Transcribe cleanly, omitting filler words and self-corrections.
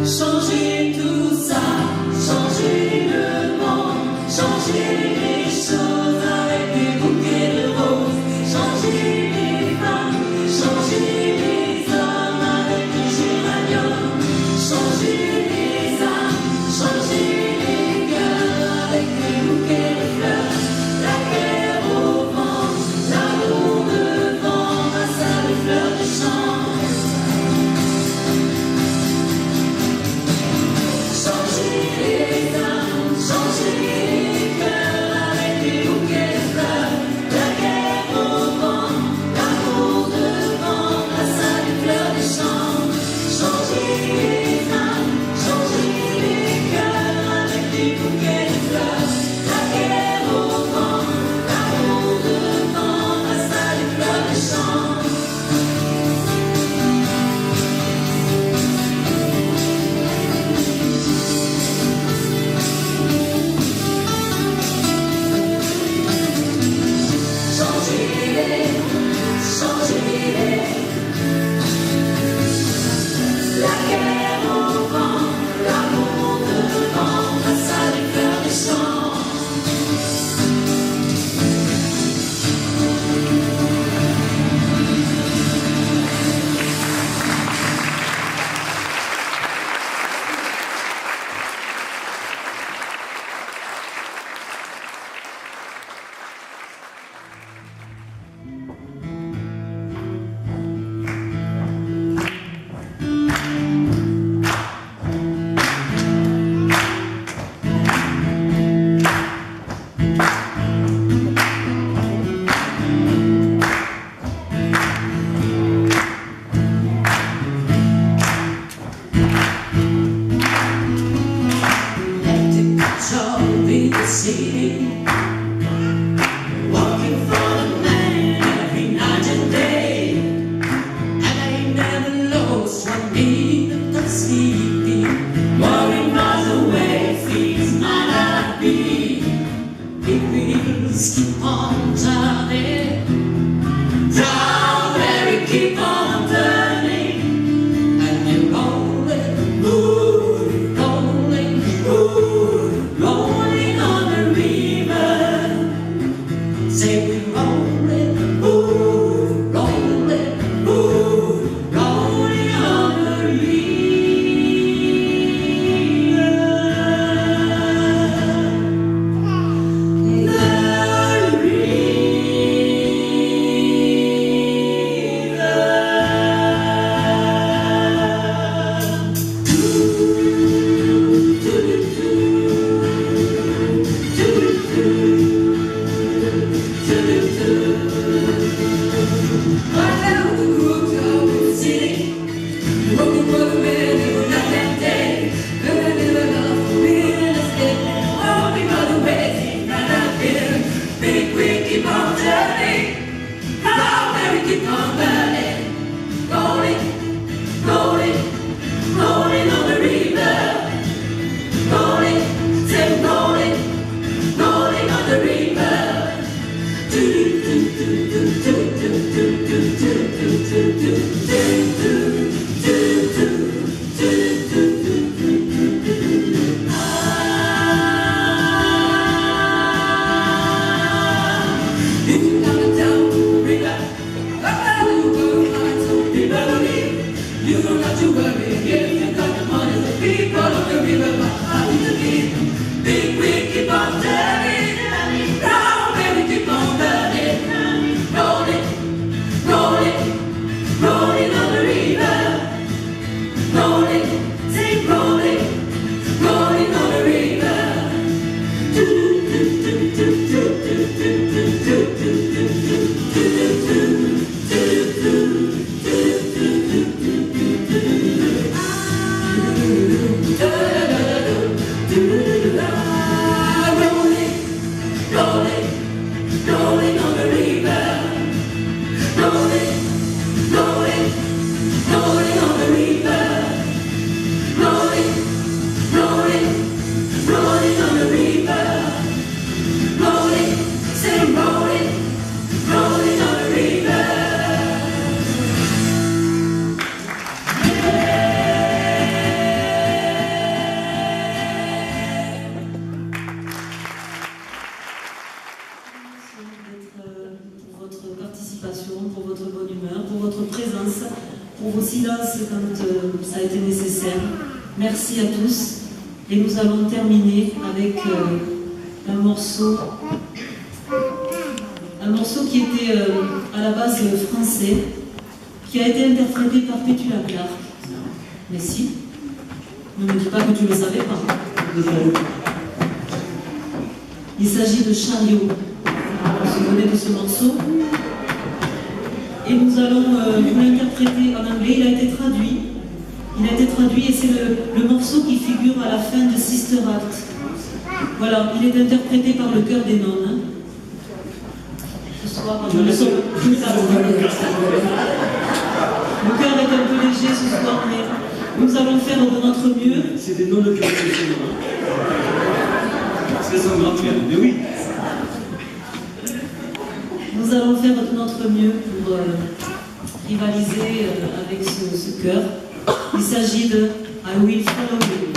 Changer tout ça, changer le monde, changer told me to see. Walking for the man every night and day, and I ain't never lost one minute of sleeping. Worry miles away, things might not be. Big wheels keep on turning, down where it keep on turning, and they're rolling, rolling, rolling, rolling, rolling on the river. Say we're rolling, rolling, rolling, rolling, rolling on the river. You don't have to worry if you got the money. The people of the river are in the beat. Big wheel keep on turning, round baby keep on burning, rolling, rolling, rolling on the river, rolling, sing rolling, rolling on the river. Rolling on the river, rolling, rolling, rolling on the river, rolling, rolling, rolling on the river, rolling, say rolling, rolling on the river. Pour votre participation, pour votre bonne humeur, pour votre présence, pour vos silences quand ça a été nécessaire. Merci à tous. Et nous allons terminer avec un morceau qui était à la base français, qui a été interprété par Petula Clark. Mais si, ne me dis pas que tu ne le savais pas. Il s'agit de Chariot. Vous vous souvenez de ce morceau? Et nous allons vous l'interpréter en anglais. Il a été traduit. Et c'est le morceau qui figure à la fin de Sister Act. Voilà, il est interprété par le chœur des nonnes. Ce soir, le chœur est un peu léger ce soir, mais nous allons faire de notre mieux. C'est des nonnes de chœur. C'est son grand chœur, mais oui. Nous allons faire de notre mieux pour rivaliser avec ce chœur. Il s'agit de I Will Follow You.